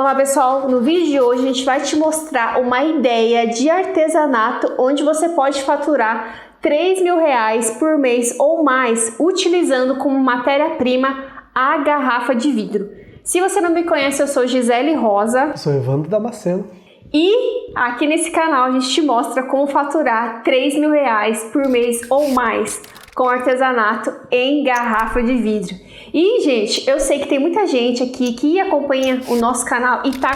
Olá pessoal, no vídeo de hoje a gente vai te mostrar uma ideia de artesanato onde você pode faturar R$3.000 por mês ou mais utilizando como matéria-prima a garrafa de vidro. Se você não me conhece, eu sou Gisele Rosa. Eu sou Evandro Damasceno. E aqui nesse canal a gente te mostra como faturar R$3.000 por mês ou mais com artesanato em garrafa de vidro. E, gente, eu sei que tem muita gente aqui que acompanha o nosso canal e tá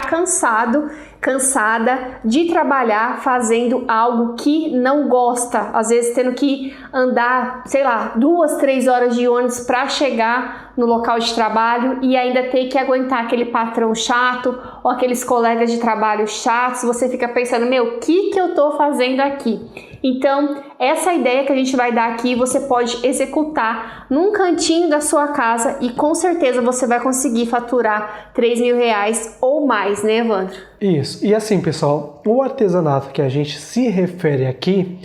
cansada de trabalhar fazendo algo que não gosta, às vezes tendo que andar, sei lá, 2, 3 horas de ônibus para chegar no local de trabalho e ainda ter que aguentar aquele patrão chato ou aqueles colegas de trabalho chatos. Você fica pensando, meu, o que eu tô fazendo aqui? Então, essa ideia que a gente vai dar aqui, você pode executar num cantinho da sua casa e com certeza você vai conseguir faturar R$3.000 ou mais, né, Evandro? Isso. E assim, pessoal, o artesanato que a gente se refere aqui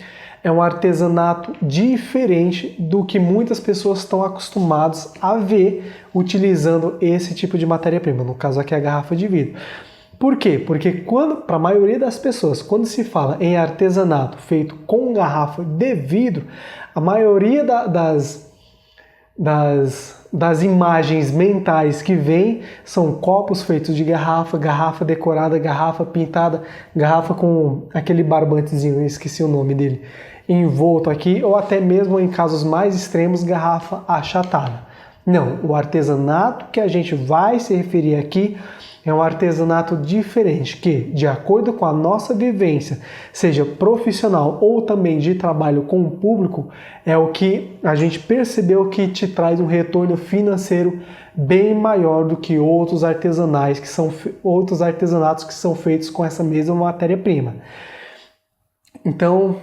é um artesanato diferente do que muitas pessoas estão acostumadas a ver utilizando esse tipo de matéria-prima, no caso aqui a garrafa de vidro. Por quê? Porque para a maioria das pessoas, quando se fala em artesanato feito com garrafa de vidro, a maioria das imagens mentais que vem são copos feitos de garrafa, garrafa decorada, garrafa pintada, garrafa com aquele barbantezinho, eu esqueci o nome dele, envolto aqui, ou até mesmo em casos mais extremos, garrafa achatada. Não, o artesanato que a gente vai se referir aqui é um artesanato diferente que, de acordo com a nossa vivência, seja profissional ou também de trabalho com o público, é o que a gente percebeu que te traz um retorno financeiro bem maior do que outros artesanatos que são feitos com essa mesma matéria-prima. Então,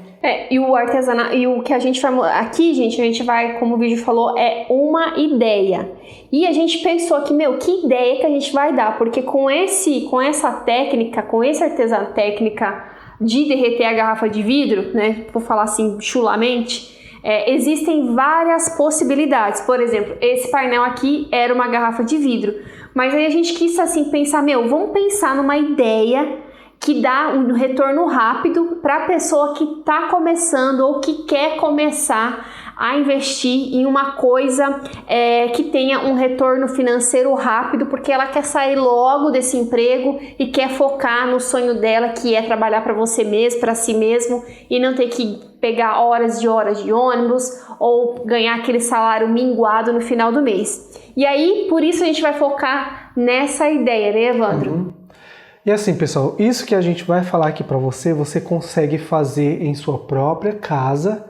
e o artesanato, e o que a gente vai aqui, gente, a gente vai, como o vídeo falou, é uma ideia. E a gente pensou aqui, meu, que ideia que a gente vai dar? Porque com essa técnica, com esse artesanato, técnica de derreter a garrafa de vidro, né, vou falar assim chulamente, existem várias possibilidades. Por exemplo, esse painel aqui era uma garrafa de vidro, mas aí a gente quis assim pensar, meu, vamos pensar numa ideia que dá um retorno rápido para a pessoa que está começando ou que quer começar a investir em uma coisa que tenha um retorno financeiro rápido, porque ela quer sair logo desse emprego e quer focar no sonho dela, que é trabalhar para você mesmo, para si mesmo, e não ter que pegar horas de ônibus ou ganhar aquele salário minguado no final do mês. E aí, por isso a gente vai focar nessa ideia, né, Evandro? E assim, pessoal, isso que a gente vai falar aqui para você, você consegue fazer em sua própria casa.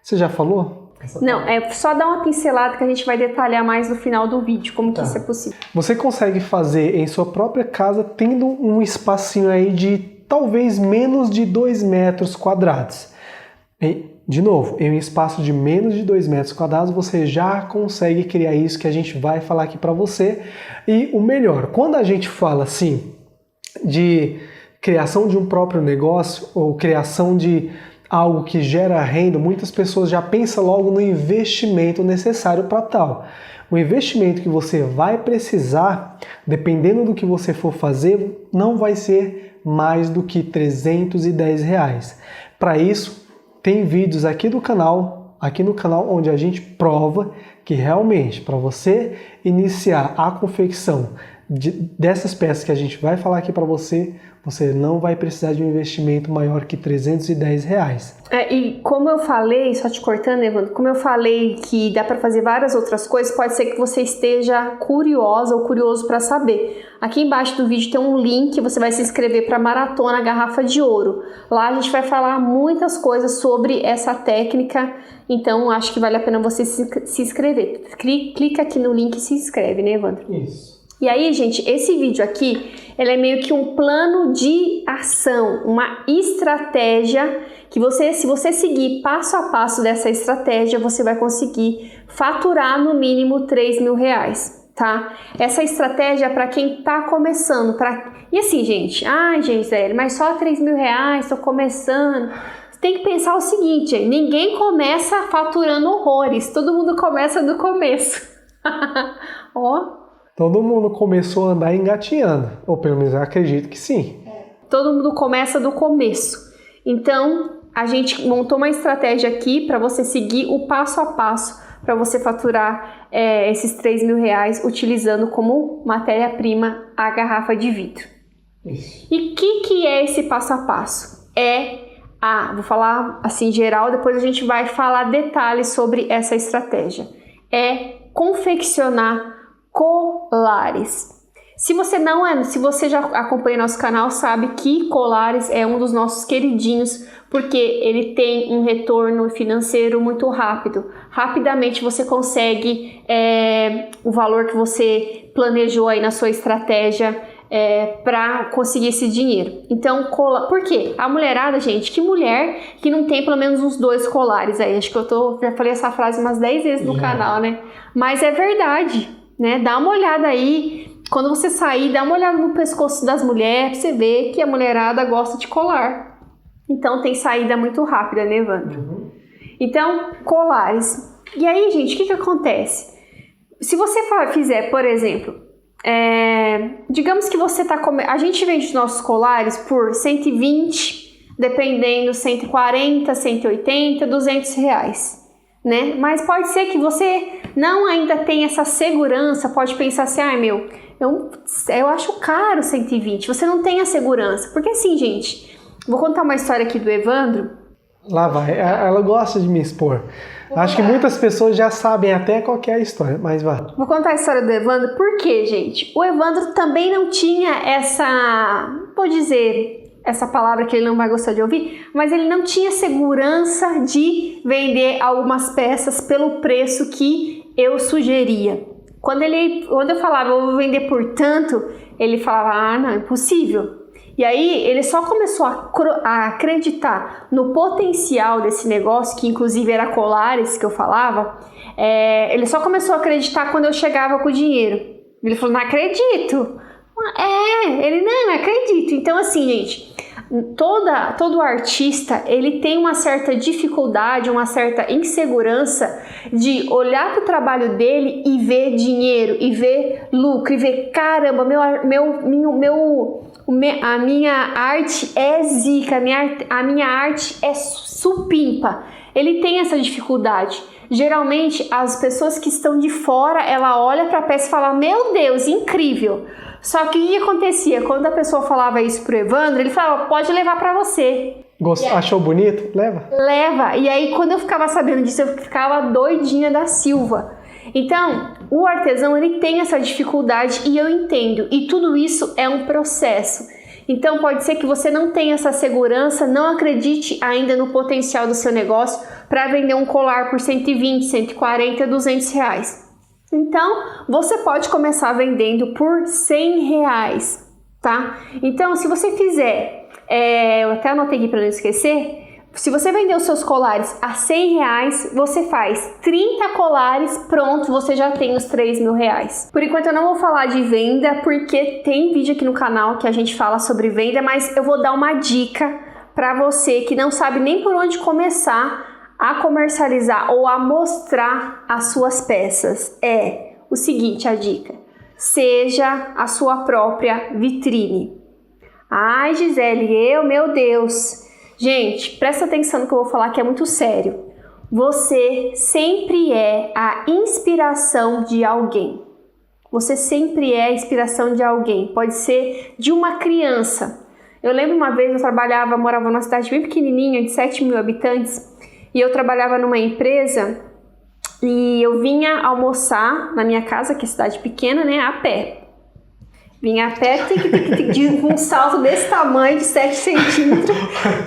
Você já falou? Não, é só dar uma pincelada que a gente vai detalhar mais no final do vídeo, como que isso é possível. Você consegue fazer em sua própria casa tendo um espacinho aí de talvez menos de 2 metros quadrados. De novo, em um espaço de menos de 2 metros quadrados, você já consegue criar isso que a gente vai falar aqui para você. E o melhor, quando a gente fala assim de criação de um próprio negócio ou criação de algo que gera renda, muitas pessoas já pensam logo no investimento necessário para tal. O investimento que você vai precisar, dependendo do que você for fazer, não vai ser mais do que R$310. Para isso, tem vídeos aqui no canal onde a gente prova que realmente para você iniciar a confecção dessas peças que a gente vai falar aqui para você, você não vai precisar de um investimento maior que R$310. E como eu falei, só te cortando, Evandro, como eu falei que dá para fazer várias outras coisas, pode ser que você esteja curiosa ou curioso para saber. Aqui embaixo do vídeo tem um link, você vai se inscrever para a Maratona Garrafa de Ouro. Lá a gente vai falar muitas coisas sobre essa técnica, então acho que vale a pena você se inscrever. Clica aqui no link e se inscreve, né, Evandro? Isso. E aí, gente, esse vídeo aqui, ele é meio que um plano de ação, uma estratégia que se você seguir passo a passo dessa estratégia, você vai conseguir faturar no mínimo R$3.000, tá? Essa estratégia é para quem está começando. E assim, gente, Gisele, mas só R$3.000, estou começando. Você tem que pensar o seguinte, ninguém começa faturando horrores, todo mundo começa do começo. Ó. Todo mundo começou a andar engatinhando, ou pelo menos eu acredito que sim. Todo mundo começa do começo. Então, a gente montou uma estratégia aqui para você seguir o passo a passo para você faturar esses R$3.000 utilizando como matéria-prima a garrafa de vidro. Isso. E o que é esse passo a passo? Vou falar assim geral, depois a gente vai falar detalhes sobre essa estratégia. É confeccionar colares. Se você já acompanha nosso canal, sabe que colares é um dos nossos queridinhos, porque ele tem um retorno financeiro muito rápido. Rapidamente você consegue o valor que você planejou aí na sua estratégia para conseguir esse dinheiro. Então, por quê? A mulherada, gente, que mulher que não tem pelo menos uns 2 colares aí? Acho que já falei essa frase umas 10 vezes no canal, né? Mas é verdade, né? Dá uma olhada aí. Quando você sair, dá uma olhada no pescoço das mulheres, pra você ver que a mulherada gosta de colar. Então, tem saída muito rápida, né, Evandro? Uhum. Então, colares. E aí, gente, o que acontece? Se você fizer, por exemplo, digamos que você tá a gente vende os nossos colares por 120, dependendo, 140, 180, R$200. Né? Mas pode ser que você não ainda tenha essa segurança, pode pensar assim, eu acho caro 120, você não tem a segurança, porque assim, gente, vou contar uma história aqui do Evandro. Lá vai, ela gosta de me expor. Acho que muitas pessoas já sabem até qual que é a história, mas vai. Vou contar a história do Evandro, por quê, gente? O Evandro também não tinha vou dizer essa palavra que ele não vai gostar de ouvir, mas ele não tinha segurança de vender algumas peças pelo preço que eu sugeria. Quando eu falava, eu vou vender por tanto, ele falava, não, é impossível. E aí ele só começou a acreditar no potencial desse negócio, que inclusive era colares que eu falava, ele só começou a acreditar quando eu chegava com o dinheiro. Ele falou, não acredito. Ele não acredito. Então assim, gente, todo artista, ele tem uma certa dificuldade, uma certa insegurança de olhar para o trabalho dele e ver dinheiro, e ver lucro, e ver, caramba, a minha arte é zica, a minha arte é supimpa. Ele tem essa dificuldade. Geralmente, as pessoas que estão de fora, ela olha para a peça e fala, meu Deus, incrível. Só que o que acontecia? Quando a pessoa falava isso pro Evandro, ele falava, pode levar para você. Achou bonito? Leva. Leva. E aí, quando eu ficava sabendo disso, eu ficava doidinha da Silva. Então, o artesão, ele tem essa dificuldade e eu entendo. E tudo isso é um processo. Então, pode ser que você não tenha essa segurança, não acredite ainda no potencial do seu negócio para vender um colar por 120, 140, R$200. Então, você pode começar vendendo por R$100, tá? Então, se você fizer, eu até anotei aqui para não esquecer, se você vender os seus colares a R$100, você faz 30 colares, pronto, você já tem os R$3.000. Por enquanto eu não vou falar de venda, porque tem vídeo aqui no canal que a gente fala sobre venda, mas eu vou dar uma dica para você que não sabe nem por onde começar a comercializar ou a mostrar as suas peças. É o seguinte, a dica: seja a sua própria vitrine. Ai, Gisele, meu Deus. Gente, presta atenção no que eu vou falar, que é muito sério. Você sempre é a inspiração de alguém. Você sempre é a inspiração de alguém. Pode ser de uma criança. Eu lembro uma vez, morava numa cidade bem pequenininha, de 7.000 habitantes, e eu trabalhava numa empresa e eu vinha almoçar na minha casa, que é cidade pequena, né, a pé. Vinha a pé, com um salto desse tamanho, de 7 centímetros.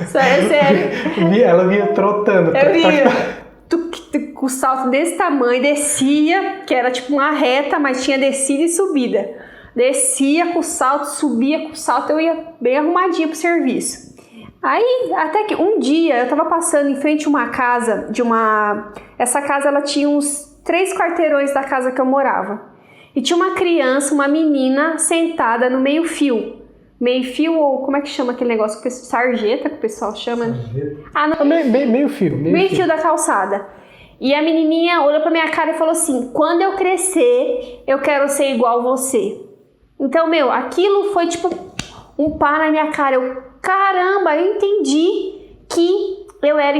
Sério. Ela vinha trotando. Eu vinha com um salto desse tamanho, descia, que era tipo uma reta, mas tinha descida e subida. Descia com o salto, subia com o salto, eu ia bem arrumadinha pro serviço. Aí, até que um dia, eu tava passando em frente a uma casa, essa casa, ela tinha uns 3 quarteirões da casa que eu morava. E tinha uma criança, uma menina, sentada no meio-fio. Meio-fio, ou como é que chama aquele negócio? Sarjeta, que o pessoal chama? Sarjeta. Ah, não. Meio-fio. Meio-fio da calçada. E a menininha olhou pra minha cara e falou assim: quando eu crescer, eu quero ser igual você. Então, aquilo foi tipo um pá na minha cara. Caramba, eu entendi que eu era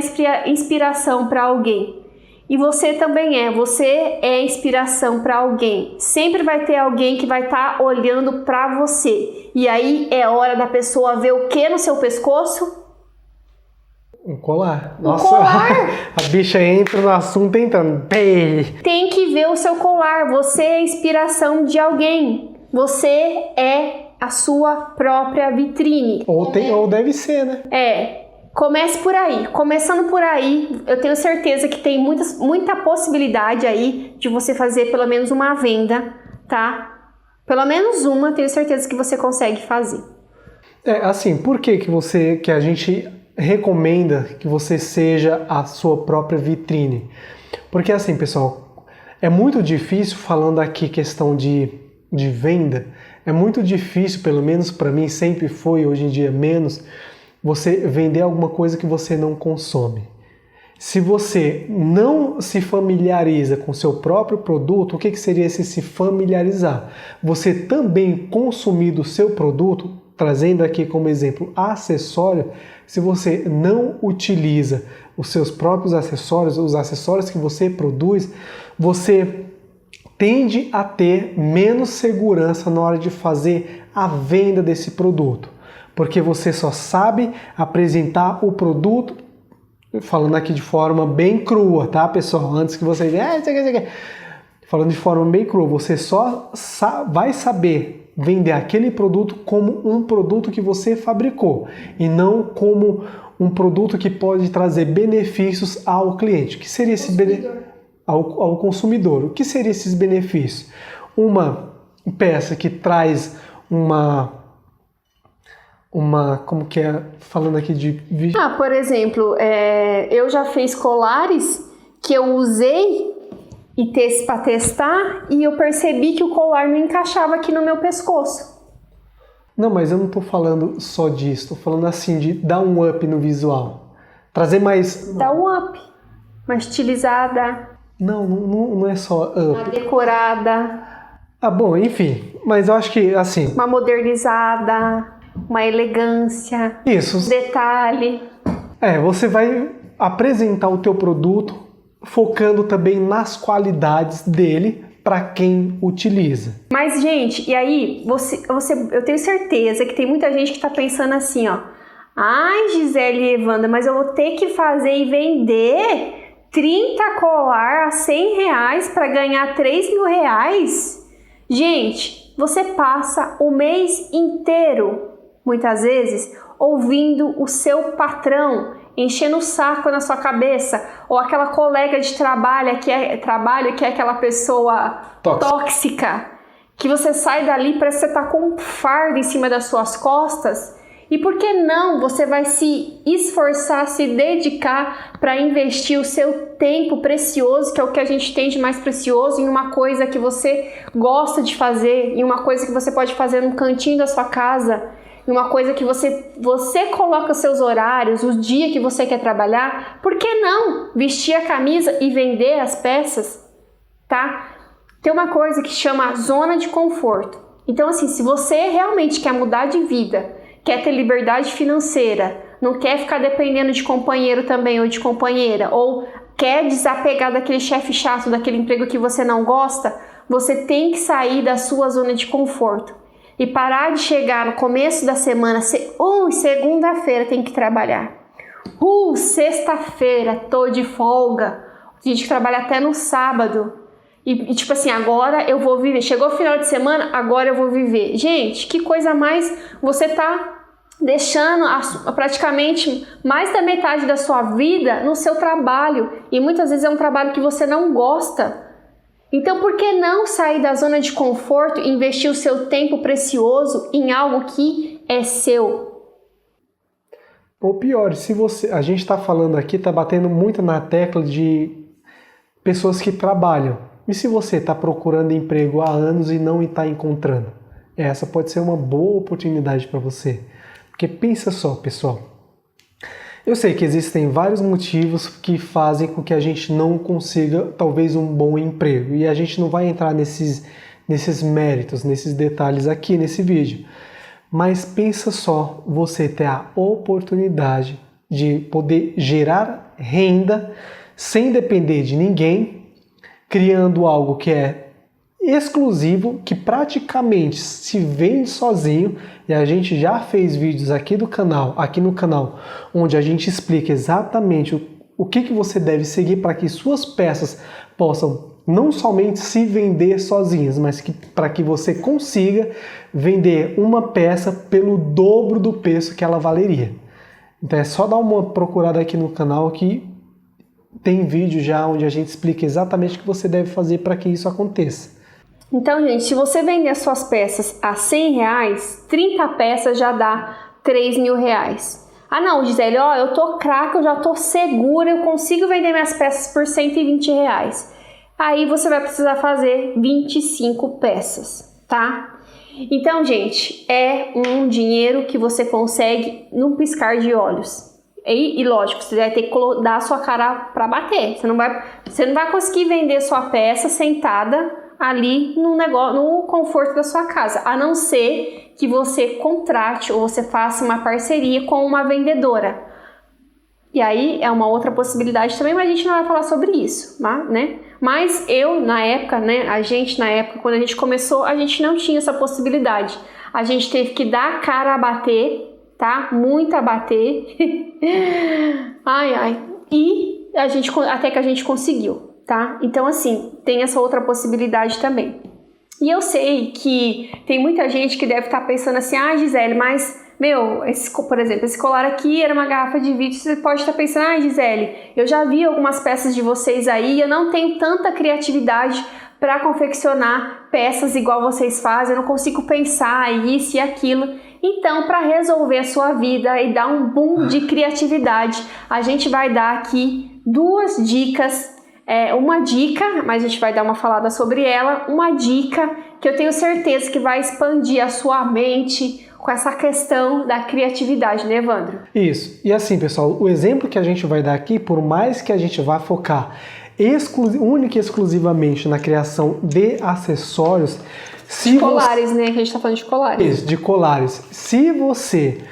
inspiração para alguém. E você também é. Você é inspiração para alguém. Sempre vai ter alguém que vai estar olhando para você. E aí é hora da pessoa ver o que no seu pescoço? Um colar. Nossa, colar. A bicha entra no assunto entrando. Tem que ver o seu colar. Você é inspiração de alguém. Você é a sua própria vitrine. Ou deve ser, né? Comece por aí. Começando por aí, eu tenho certeza que tem muita possibilidade aí de você fazer pelo menos uma venda, tá? Pelo menos uma, tenho certeza que você consegue fazer. Assim, por que a gente recomenda que você seja a sua própria vitrine? Porque assim, pessoal, é muito difícil, falando aqui questão de venda, é muito difícil, pelo menos para mim sempre foi, hoje em dia menos, você vender alguma coisa que você não consome. Se você não se familiariza com o seu próprio produto, o que seria esse se familiarizar? Você também consumir do seu produto, trazendo aqui como exemplo acessório, se você não utiliza os seus próprios acessórios, os acessórios que você produz, você tende a ter menos segurança na hora de fazer a venda desse produto. Porque você só sabe apresentar o produto, falando aqui de forma bem crua, tá, pessoal? Antes que vocês... Falando de forma bem crua, você só vai saber vender aquele produto como um produto que você fabricou e não como um produto que pode trazer benefícios ao cliente. O que seria esse benefício? Ao consumidor. O que seriam esses benefícios? Uma peça que traz como que é, falando aqui de... por exemplo, eu já fiz colares que eu usei para testar e eu percebi que o colar não encaixava aqui no meu pescoço. Não, mas eu não tô falando só disso, tô falando assim de dar um up no visual. Trazer mais... Dar um up. Uma estilizada. Não é só up. Uma decorada. Bom, enfim. Mas eu acho que, assim... Uma modernizada, uma elegância. Isso. Detalhe. Você vai apresentar o teu produto focando também nas qualidades dele para quem utiliza. Mas, gente, e aí, eu tenho certeza que tem muita gente que tá pensando assim, ó. Ai, Gisele e Evandra, mas eu vou ter que fazer e vender 30 colar a R$100 para ganhar R$3.000? Gente, você passa o mês inteiro, muitas vezes, ouvindo o seu patrão enchendo o saco na sua cabeça, ou aquela colega de trabalho que é aquela pessoa tóxica, que você sai dali, parece que você tá com um fardo em cima das suas costas. E por que não você vai se esforçar, se dedicar para investir o seu tempo precioso, que é o que a gente tem de mais precioso, em uma coisa que você gosta de fazer, em uma coisa que você pode fazer no cantinho da sua casa, em uma coisa que você coloca seus horários, o dia que você quer trabalhar. Por que não vestir a camisa e vender as peças, tá? Tem uma coisa que chama zona de conforto. Então, assim, se você realmente quer mudar de vida, quer ter liberdade financeira, não quer ficar dependendo de companheiro também ou de companheira, ou quer desapegar daquele chefe chato, daquele emprego que você não gosta, você tem que sair da sua zona de conforto e parar de chegar no começo da semana, segunda-feira tem que trabalhar. Sexta-feira tô de folga. Tem gente que trabalha até no sábado. E tipo assim, agora eu vou viver. Chegou o final de semana, agora eu vou viver. Gente, que coisa mais... Você tá deixando praticamente mais da metade da sua vida no seu trabalho. E muitas vezes é um trabalho que você não gosta. Então, por que não sair da zona de conforto e investir o seu tempo precioso em algo que é seu? Ou pior, a gente está falando aqui, está batendo muito na tecla de pessoas que trabalham. E se você está procurando emprego há anos e não está encontrando? Essa pode ser uma boa oportunidade para você. Porque pensa só, pessoal. Eu sei que existem vários motivos que fazem com que a gente não consiga talvez um bom emprego, e a gente não vai entrar nesses méritos, nesses detalhes aqui nesse vídeo. Mas pensa só, você ter a oportunidade de poder gerar renda sem depender de ninguém, criando algo que é exclusivo, que praticamente se vende sozinho, e a gente já fez vídeos aqui no canal, onde a gente explica exatamente o que você deve seguir para que suas peças possam não somente se vender sozinhas, mas para que você consiga vender uma peça pelo dobro do preço que ela valeria. Então é só dar uma procurada aqui no canal que tem vídeo já onde a gente explica exatamente o que você deve fazer para que isso aconteça. Então, gente, se você vender as suas peças a R$100, 30 peças já dá R$3.000. Ah não, Gisele, ó, eu tô craque, eu já tô segura, eu consigo vender minhas peças por R$120. Aí você vai precisar fazer 25 peças, tá? Então, gente, é um dinheiro que você consegue num piscar de olhos. E lógico, você vai ter que dar a sua cara para bater. Você não vai conseguir vender sua peça sentada ali no conforto da sua casa, a não ser que você contrate ou você faça uma parceria com uma vendedora. E aí é uma outra possibilidade também, mas a gente não vai falar sobre isso, né? Mas eu, na época, né, quando a gente começou, a gente não tinha essa possibilidade. A gente teve que dar a cara a bater, tá? Muito a bater. E até que a gente conseguiu. Tá? Então, assim, tem essa outra possibilidade também. E eu sei que tem muita gente que deve estar pensando assim, Gisele, mas, por exemplo, esse colar aqui era uma garrafa de vidro, você pode estar pensando, Gisele, eu já vi algumas peças de vocês aí, eu não tenho tanta criatividade para confeccionar peças igual vocês fazem, eu não consigo pensar isso e aquilo. Então, para resolver a sua vida e dar um boom de criatividade, a gente vai dar aqui duas dicas. Uma dica, mas a gente vai dar uma falada sobre ela, uma dica que eu tenho certeza que vai expandir a sua mente com essa questão da criatividade, né, Evandro? Isso. E assim, pessoal, o exemplo que a gente vai dar aqui, por mais que a gente vá focar única e exclusivamente na criação de acessórios... Colares, né? Que a gente tá falando de colares. Isso, de colares. Se você,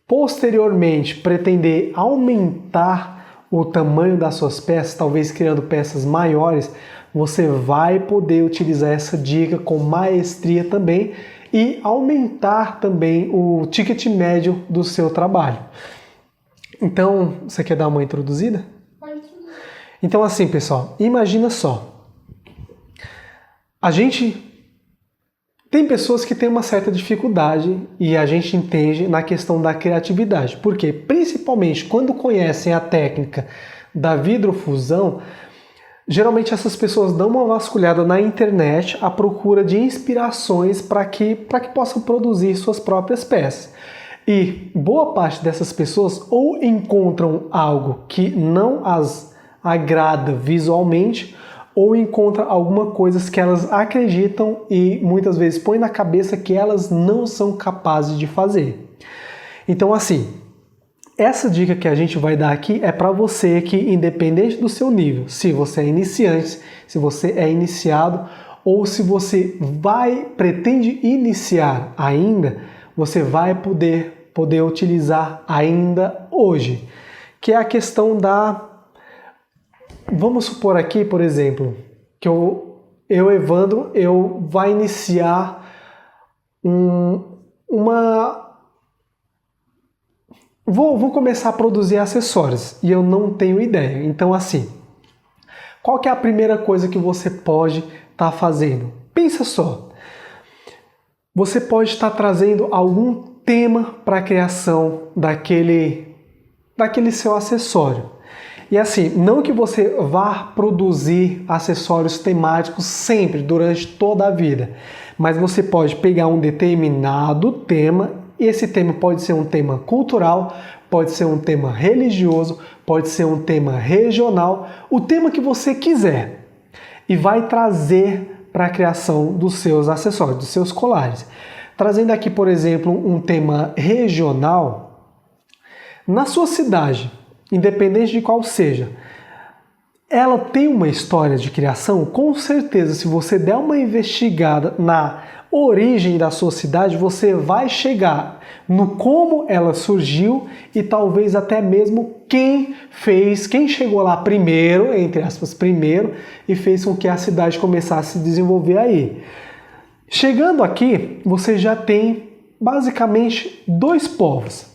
posteriormente, pretender aumentar o tamanho das suas peças, talvez criando peças maiores, você vai poder utilizar essa dica com maestria também e aumentar também o ticket médio do seu trabalho. Então, você quer dar uma introduzida? Pode. Então, assim, pessoal, imagina só. Tem pessoas que têm uma certa dificuldade e a gente entende na questão da criatividade. Por quê? Principalmente quando conhecem a técnica da vidrofusão, geralmente essas pessoas dão uma vasculhada na internet à procura de inspirações para que possam produzir suas próprias peças. E boa parte dessas pessoas ou encontram algo que não as agrada visualmente, ou encontra alguma coisa que elas acreditam e muitas vezes põem na cabeça que elas não são capazes de fazer. Então, assim, essa dica que a gente vai dar aqui é para você que, independente do seu nível, se você é iniciante, se você é iniciado ou se você pretende iniciar ainda, você vai poder utilizar ainda hoje, que é a questão da... Vamos supor aqui, por exemplo, que Evandro, vai iniciar Vou começar a produzir acessórios e eu não tenho ideia. Então, assim, qual que é a primeira coisa que você pode estar fazendo? Pensa só. Você pode estar trazendo algum tema para a criação daquele seu acessório. E assim, não que você vá produzir acessórios temáticos sempre, durante toda a vida, mas você pode pegar um determinado tema, esse tema pode ser um tema cultural, pode ser um tema religioso, pode ser um tema regional, o tema que você quiser, e vai trazer para a criação dos seus acessórios, dos seus colares. Trazendo aqui, por exemplo, um tema regional, Na sua cidade, independente de qual seja, ela tem uma história de criação? Com certeza, se você der uma investigada na origem da sua cidade, você vai chegar no como ela surgiu e talvez até mesmo quem chegou lá primeiro, entre aspas, primeiro, e fez com que a cidade começasse a se desenvolver aí. Chegando aqui, você já tem basicamente dois povos.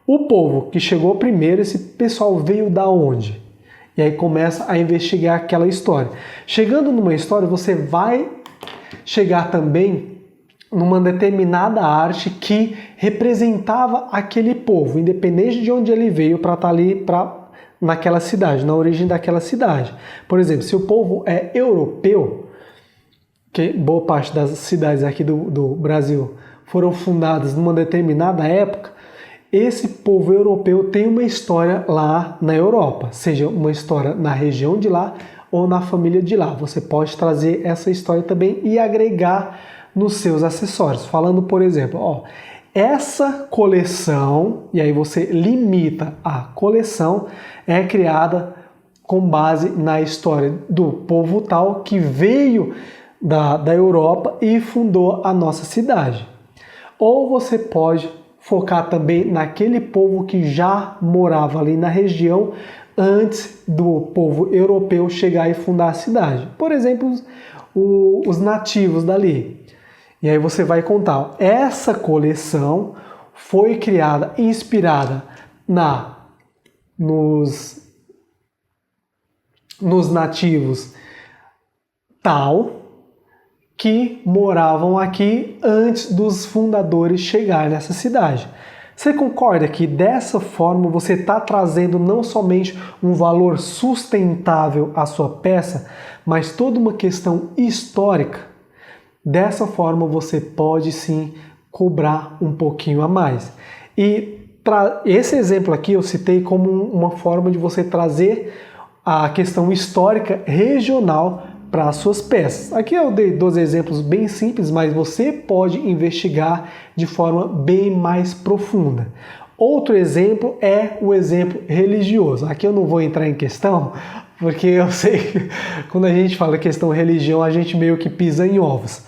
O povo que chegou primeiro, esse pessoal veio da onde? E aí começa a investigar aquela história. Chegando numa história, você vai chegar também numa determinada arte que representava aquele povo, independente de onde ele veio, para estar ali naquela cidade, na origem daquela cidade. Por exemplo, se o povo é europeu, que boa parte das cidades aqui do Brasil foram fundadas numa determinada época, esse povo europeu tem uma história lá na Europa, seja uma história na região de lá ou na família de lá. Você pode trazer essa história também e agregar nos seus acessórios. Falando, por exemplo, essa coleção, e aí você limita a coleção, é criada com base na história do povo tal que veio da Europa e fundou a nossa cidade. Ou você pode focar também naquele povo que já morava ali na região antes do povo europeu chegar e fundar a cidade. Por exemplo, os nativos dali. E aí você vai contar, essa coleção foi criada, inspirada nos nativos tal, que moravam aqui antes dos fundadores chegarem nessa cidade. Você concorda que dessa forma você está trazendo não somente um valor sustentável à sua peça, mas toda uma questão histórica? Dessa forma você pode sim cobrar um pouquinho a mais. E esse exemplo aqui eu citei como uma forma de você trazer a questão histórica regional para as suas peças. Aqui eu dei 2 exemplos bem simples, mas você pode investigar de forma bem mais profunda. Outro exemplo é o exemplo religioso. Aqui eu não vou entrar em questão, porque eu sei que quando a gente fala questão religião, a gente meio que pisa em ovos.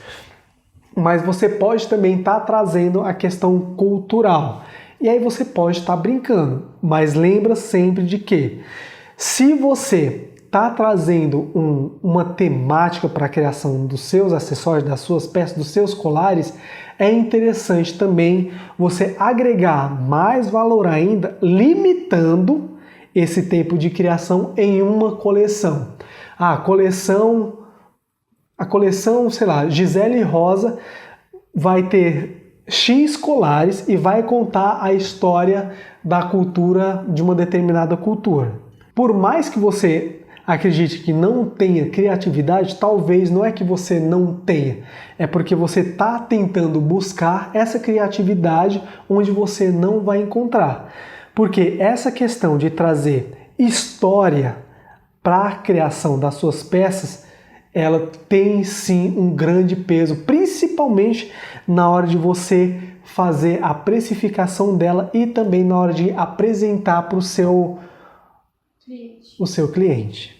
Mas você pode também estar trazendo a questão cultural. E aí você pode estar brincando, mas lembra sempre de que se você está trazendo uma temática para a criação dos seus acessórios, das suas peças, dos seus colares, é interessante também você agregar mais valor ainda, limitando esse tempo de criação em uma coleção. A coleção, sei lá, Gisele Rosa vai ter X colares e vai contar a história da cultura, de uma determinada cultura. Por mais que você acredite que não tenha criatividade, talvez não é que você não tenha, é porque você está tentando buscar essa criatividade onde você não vai encontrar. Porque essa questão de trazer história para a criação das suas peças, ela tem sim um grande peso, principalmente na hora de você fazer a precificação dela e também na hora de apresentar para o seu cliente.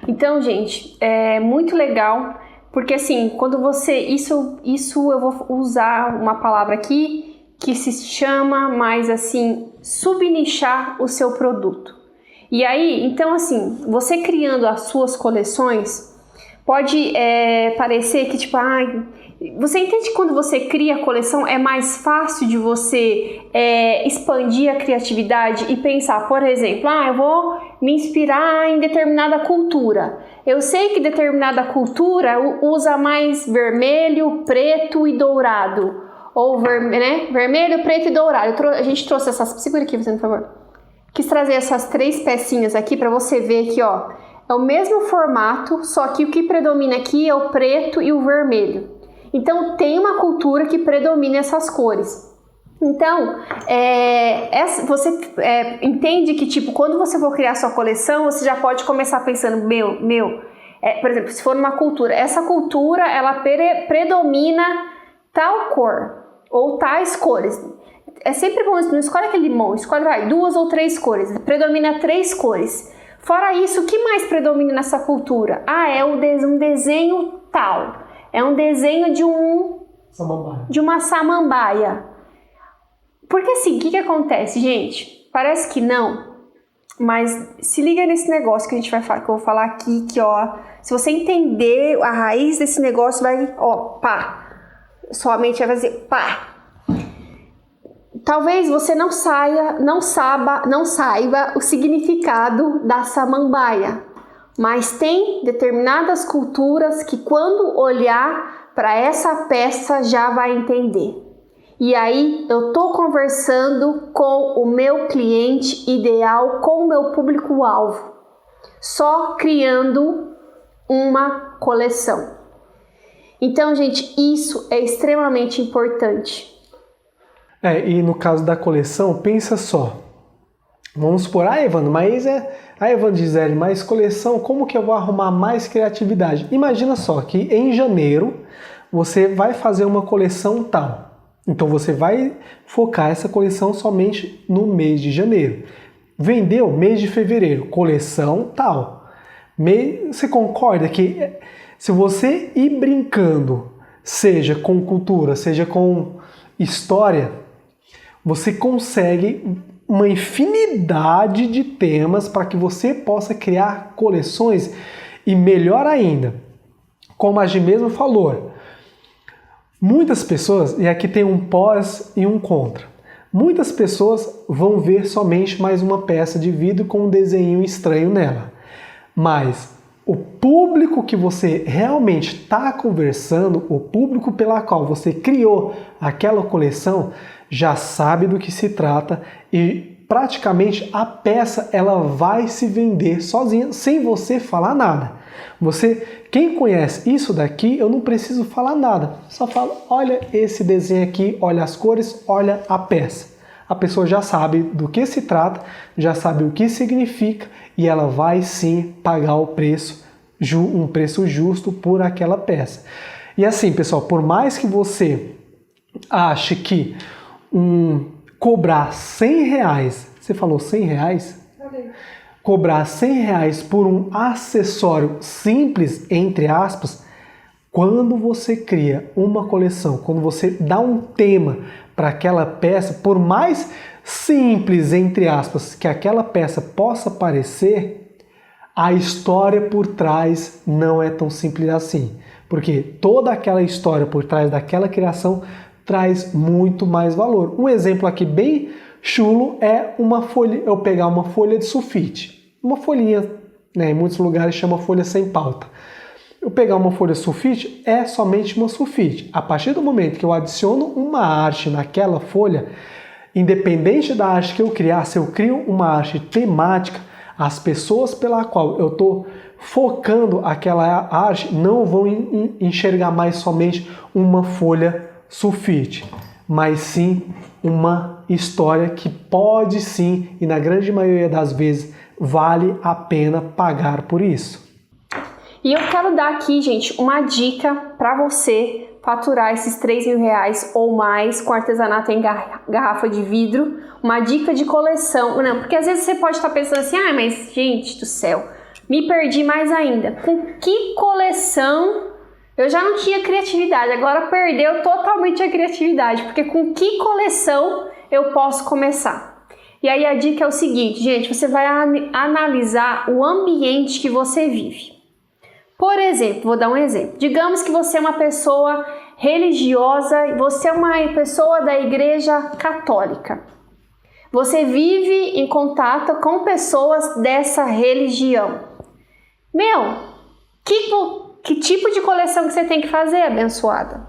Então, gente, é muito legal, porque assim, quando você... Isso eu vou usar uma palavra aqui que se chama mais assim, subnichar o seu produto. E aí, então assim, você criando as suas coleções, pode parecer que tipo, você entende que quando você cria a coleção é mais fácil de você expandir a criatividade e pensar, por exemplo, eu vou me inspirar em determinada cultura. Eu sei que determinada cultura usa mais vermelho, preto e dourado. Ou vermelho, preto e dourado. A gente trouxe essas... Segura aqui, por favor. Quis trazer essas 3 pecinhas aqui para você ver aqui, ó. É o mesmo formato, só que o que predomina aqui é o preto e o vermelho. Então, tem uma cultura que predomina essas cores. Então, você entende que, tipo, quando você for criar sua coleção, você já pode começar pensando, por exemplo, se for uma cultura, essa cultura, ela predomina tal cor, ou tais cores. é sempre bom, não escolhe aquele limão, escolhe 2 ou 3 cores, predomina 3 cores. Fora isso, o que mais predomina nessa cultura? É um desenho tal, é um desenho de uma samambaia. Porque assim, o que acontece, gente? Parece que não, mas se liga nesse negócio que a gente vai falar, que eu vou falar aqui, que se você entender a raiz desse negócio, vai, sua mente vai fazer pá. Talvez você não saiba o significado da samambaia, mas tem determinadas culturas que quando olhar para essa peça já vai entender. E aí eu tô conversando com o meu cliente ideal, com o meu público-alvo, só criando uma coleção. Então, gente, isso é extremamente importante. E no caso da coleção, pensa só. Vamos supor, Evandro, Gisele, mas coleção, como que eu vou arrumar mais criatividade? Imagina só que em janeiro você vai fazer uma coleção tal. Então você vai focar essa coleção somente no mês de janeiro. Vendeu mês de fevereiro, coleção tal. Você concorda que se você ir brincando, seja com cultura, seja com história, você consegue uma infinidade de temas para que você possa criar coleções e melhor ainda, como a Gi mesmo falou, muitas pessoas, e aqui tem um pós e um contra, muitas pessoas vão ver somente mais uma peça de vidro com um desenho estranho nela, mas o público que você realmente está conversando, o público pela qual você criou aquela coleção, já sabe do que se trata e praticamente a peça ela vai se vender sozinha, sem você falar nada. Quem conhece isso daqui, eu não preciso falar nada, só falo, olha esse desenho aqui, olha as cores, olha a peça. A pessoa já sabe do que se trata, já sabe o que significa e ela vai sim pagar o preço, um preço justo por aquela peça. E assim, pessoal, por mais que você ache que cobrar R$100, você falou R$100? Cobrar R$100 por um acessório simples, entre aspas, quando você cria uma coleção, quando você dá um tema para aquela peça, por mais simples, entre aspas, que aquela peça possa parecer, a história por trás não é tão simples assim. Porque toda aquela história por trás daquela criação traz muito mais valor. Um exemplo aqui bem chulo é eu pegar uma folha de sulfite. Uma folhinha, em muitos lugares chama folha sem pauta. Eu pegar uma folha sulfite é somente uma sulfite. A partir do momento que eu adiciono uma arte naquela folha, independente da arte que eu criar, se eu crio uma arte temática, as pessoas pela qual eu estou focando aquela arte não vão enxergar mais somente uma folha sulfite, mas sim uma história que pode sim, e na grande maioria das vezes, vale a pena pagar por isso. E eu quero dar aqui, gente, uma dica para você faturar esses R$3.000 ou mais com artesanato em garrafa de vidro, uma dica de coleção. Não, porque às vezes você pode estar pensando assim, mas gente do céu, me perdi mais ainda. Com que coleção? Eu já não tinha criatividade, agora perdeu totalmente a criatividade, porque com que coleção eu posso começar? E aí a dica é o seguinte, gente, você vai analisar o ambiente que você vive. Por exemplo, vou dar um exemplo. Digamos que você é uma pessoa religiosa, você é uma pessoa da igreja católica. Você vive em contato com pessoas dessa religião. Que tipo de coleção que você tem que fazer, abençoada?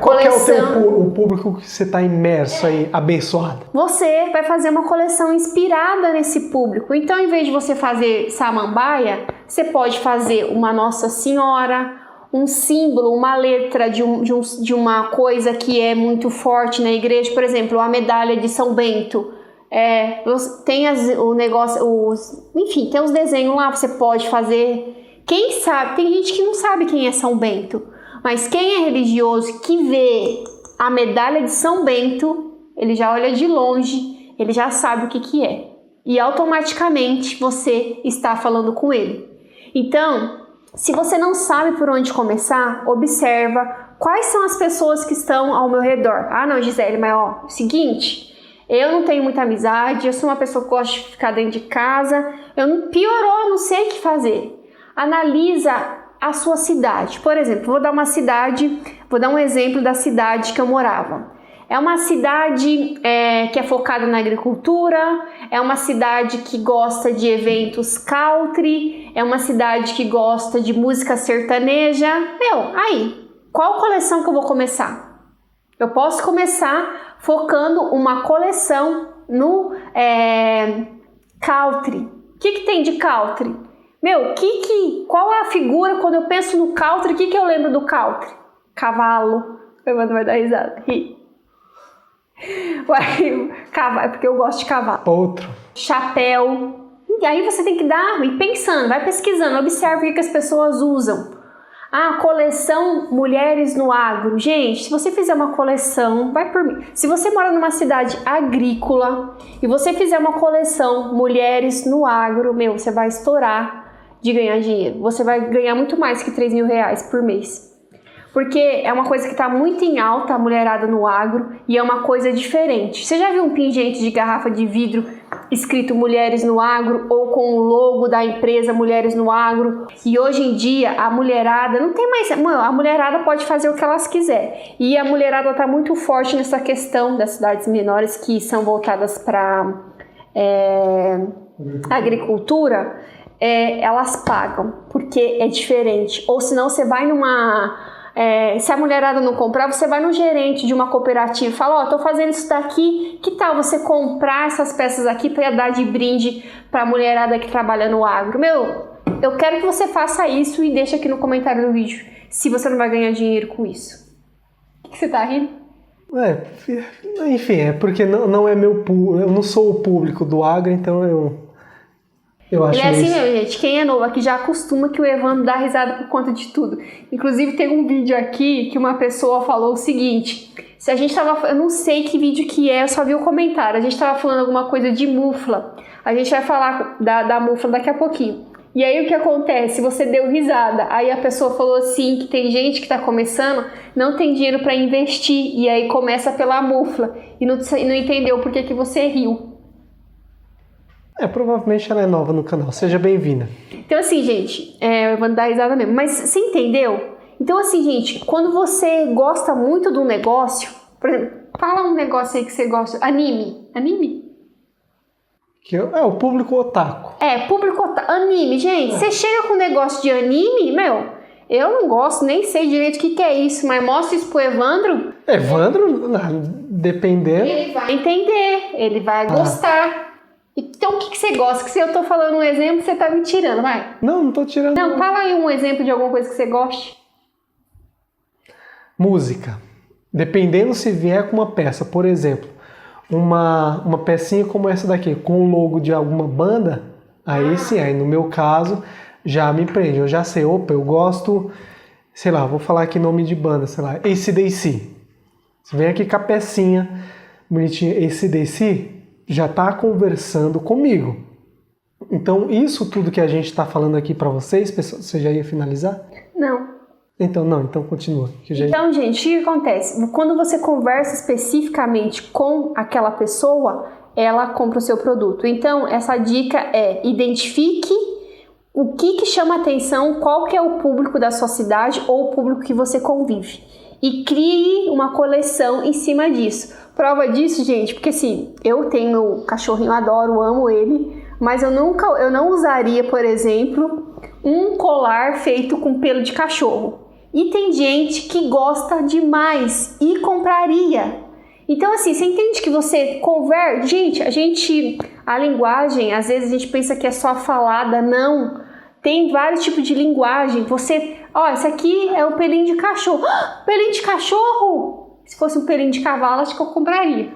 Qual é o público que você está imerso aí, abençoada? Você vai fazer uma coleção inspirada nesse público. Então, em vez de você fazer samambaia, você pode fazer uma Nossa Senhora, um símbolo, uma letra de uma coisa que é muito forte na igreja. Por exemplo, a medalha de São Bento. Tem enfim, tem os desenhos lá, você pode fazer. Quem sabe, tem gente que não sabe quem é São Bento, mas quem é religioso que vê a medalha de São Bento, ele já olha de longe, ele já sabe o que é. E automaticamente você está falando com ele. Então, se você não sabe por onde começar, observa quais são as pessoas que estão ao meu redor. Ah, não, Gisele, mas ó, seguinte, eu não tenho muita amizade, eu sou uma pessoa que gosta de ficar dentro de casa, piorou, não sei o que fazer. Analisa a sua cidade. Por exemplo, vou dar um exemplo da cidade que eu morava. É uma cidade que é focada na agricultura, é uma cidade que gosta de eventos country, é uma cidade que gosta de música sertaneja. Aí, qual coleção que eu vou começar? Eu posso começar focando uma coleção no country. O que tem de country? Qual é a figura quando eu penso no country? O que eu lembro do country? Cavalo. O Evandro vai dar risada. Porque eu gosto de cavalo. Outro. Chapéu. E aí você tem que ir pensando, vai pesquisando, observa o que as pessoas usam. Coleção Mulheres no Agro. Gente, se você fizer uma coleção, vai por mim. Se você mora numa cidade agrícola e você fizer uma coleção Mulheres no Agro, você vai estourar de ganhar dinheiro. Você vai ganhar muito mais que R$3.000 por mês. Porque é uma coisa que está muito em alta, a mulherada no agro, e é uma coisa diferente. Você já viu um pingente de garrafa de vidro escrito Mulheres no Agro ou com o logo da empresa Mulheres no Agro? E hoje em dia a mulherada não tem mais... a mulherada pode fazer o que elas quiser. E a mulherada está muito forte nessa questão das cidades menores que são voltadas para agricultura. Elas pagam, porque é diferente. Ou senão você vai se a mulherada não comprar, você vai no gerente de uma cooperativa e fala, tô fazendo isso daqui, que tal você comprar essas peças aqui para dar de brinde para a mulherada que trabalha no agro? Eu quero que você faça isso e deixa aqui no comentário do vídeo se você não vai ganhar dinheiro com isso. O que você tá rindo? Enfim, é porque não é meu público, eu não sou o público do agro, então eu acho ele é assim mesmo, gente. Quem é novo aqui já acostuma que o Evandro dá risada por conta de tudo. Inclusive, tem um vídeo aqui que uma pessoa falou o seguinte. Se a gente tava... Eu não sei que vídeo que é, eu só vi o comentário. A gente tava falando alguma coisa de mufla. A gente vai falar da mufla daqui a pouquinho. E aí, o que acontece? Você deu risada. Aí a pessoa falou assim, que tem gente que tá começando, não tem dinheiro para investir. E aí começa pela mufla. E não entendeu por que você riu. Provavelmente ela é nova no canal. Seja bem-vinda. Então, assim, gente, eu vou dar risada mesmo. Mas você entendeu? Então, assim, gente, quando você gosta muito de um negócio, por exemplo, fala um negócio aí que você gosta. Anime. O público otaku. Público otaku. Anime, gente. Você chega com um negócio de anime, eu não gosto, nem sei direito o que é isso, mas mostra isso pro Evandro. Evandro, dependendo. Ele vai entender, ele vai gostar. Então, o que você gosta? Que se eu tô falando um exemplo, você tá me tirando, vai. Não tô tirando. Não, fala aí um exemplo de alguma coisa que você goste. Música. Dependendo se vier com uma peça, por exemplo, uma pecinha como essa daqui, com o logo de alguma banda, aí sim, aí no meu caso, já me prende. Eu já sei, eu gosto, sei lá, vou falar aqui nome de banda, sei lá, AC/DC. Você vem aqui com a pecinha bonitinha AC/DC, já está conversando comigo. Então, isso tudo que a gente está falando aqui para vocês, pessoal, você já ia finalizar? Não. Então continua. Então, gente, o que acontece? Quando você conversa especificamente com aquela pessoa, ela compra o seu produto. Então, essa dica é: identifique o que chama atenção, qual que é o público da sua cidade ou o público que você convive. E crie uma coleção em cima disso. Prova disso, gente, porque assim, eu tenho meu cachorrinho, adoro, amo ele, mas eu não usaria, por exemplo, um colar feito com pelo de cachorro. E tem gente que gosta demais e compraria. Então, assim, você entende que você converte? Gente, a linguagem, às vezes a gente pensa que é só falada, não. Tem vários tipos de linguagem. Esse aqui é o pelinho de cachorro. Pelinho de cachorro? Se fosse um pelinho de cavalo, acho que eu compraria.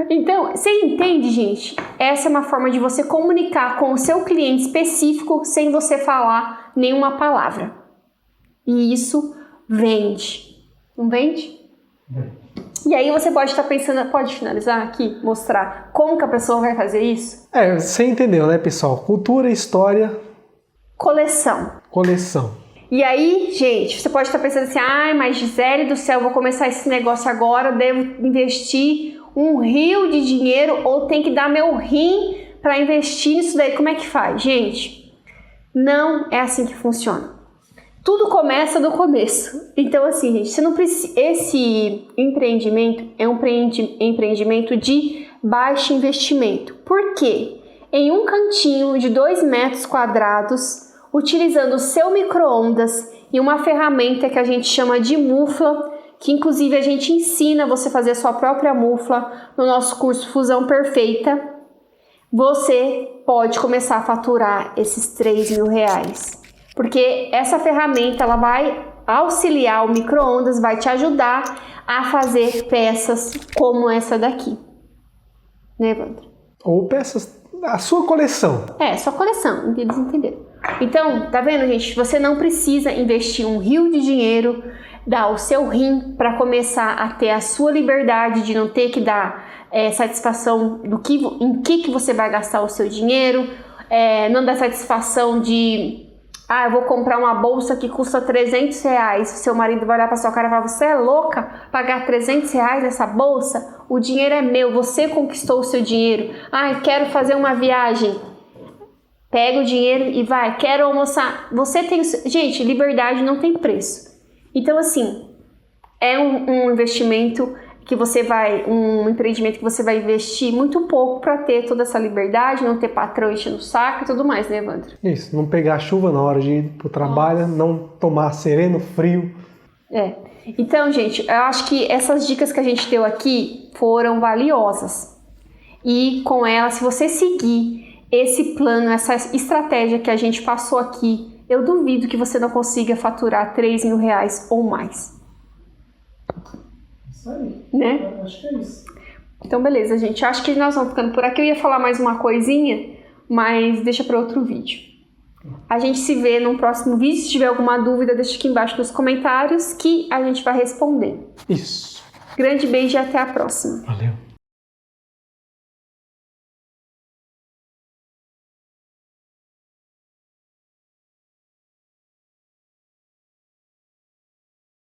Então, você entende, gente? Essa é uma forma de você comunicar com o seu cliente específico sem você falar nenhuma palavra. E isso vende. Não vende? E aí você pode estar pensando, pode finalizar aqui, mostrar como que a pessoa vai fazer isso? Você entendeu, né, pessoal? Cultura, história... Coleção. E aí, gente, você pode estar pensando assim, ai, mas Gisele do céu, vou começar esse negócio agora, devo investir um rio de dinheiro ou tem que dar meu rim para investir nisso daí? Como é que faz? Gente, não é assim que funciona. Tudo começa do começo. Então, assim, gente, você não precisa... Esse empreendimento é um empreendimento de baixo investimento. Por quê? Em um cantinho de 2 metros quadrados, utilizando o seu micro-ondas e uma ferramenta que a gente chama de mufla, que inclusive a gente ensina você a fazer a sua própria mufla no nosso curso Fusão Perfeita, você pode começar a faturar esses R$3.000. Porque essa ferramenta ela vai auxiliar o micro-ondas, vai te ajudar a fazer peças como essa daqui. Né, Evandro? Ou peças... A sua coleção. Sua coleção, eles entenderam. Então, tá vendo, gente? Você não precisa investir um rio de dinheiro, dar o seu rim para começar a ter a sua liberdade de não ter que dar satisfação em que você vai gastar o seu dinheiro, não dar satisfação de... eu vou comprar uma bolsa que custa R$300. Seu marido vai olhar pra sua cara e falar, você é louca? Pagar R$300 nessa bolsa? O dinheiro é meu, você conquistou o seu dinheiro. Quero fazer uma viagem. Pega o dinheiro e vai. Quero almoçar. Você tem... Gente, liberdade não tem preço. Então, assim, é um investimento que você vai... Um empreendimento que você vai investir muito pouco para ter toda essa liberdade, não ter patrão enchendo o saco e tudo mais, né, Evandro? Isso, não pegar chuva na hora de ir pro trabalho, não tomar sereno, frio. Então, gente, eu acho que essas dicas que a gente deu aqui foram valiosas. E com elas, se você seguir esse plano, essa estratégia que a gente passou aqui, eu duvido que você não consiga faturar R$3.000 ou mais. Isso aí. Né? Eu acho que é isso. Então, beleza, gente. Acho que nós vamos ficando por aqui. Eu ia falar mais uma coisinha, mas deixa para outro vídeo. A gente se vê num próximo vídeo. Se tiver alguma dúvida, deixa aqui embaixo nos comentários que a gente vai responder. Isso. Grande beijo e até a próxima. Valeu.